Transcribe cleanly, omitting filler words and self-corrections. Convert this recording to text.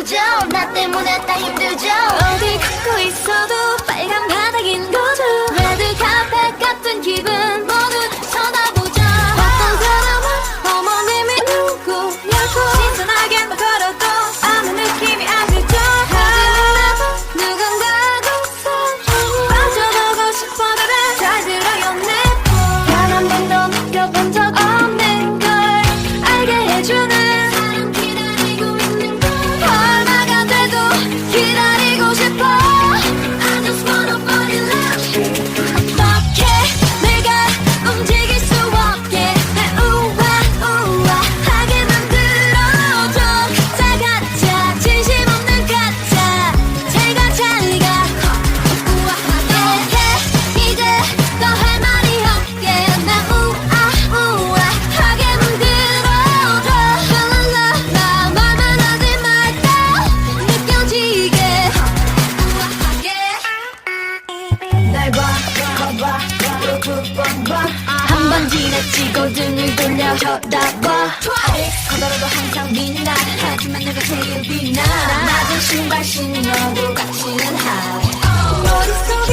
그저 나 때문에 다 힘들죠. 어디 걷고 있어도 빨간 바닥인 거죠. 레드 카펫 같은 기분 모두 쳐다보죠. 어떤 사람은 어머님이 누구냐고 신선하게만 걸어도 아무 느낌이 안 들죠. 하지만 나도 누군가하고 빠져보고 싶어도 잘 들어요 내보. 단 한 번도 느껴본 적 없는 걸 알게 해주는 사람 기다리고 있는 걸 얼마가 돼도 기다리고 싶어. I just wanna fall in love. 어떻게 내가 움직일 수 없게 날 우아하게 만들어줘. 다 가짜 진심 없는 가짜 제가 잘가 우아하게 해. 이제 더 할 말이 없게 날 우아하게 만들어줘. 랄랄라 말만 하지 말고 느껴지게 우아하게. 날 봐봐 또 봐. 한 번 지나치고 등을 돌려 쳐다봐. 커다라도 항상 빛나. 하지만 내가 제일 빛나. 낮은 신발 신어도 갇히는 하이. 머릿속에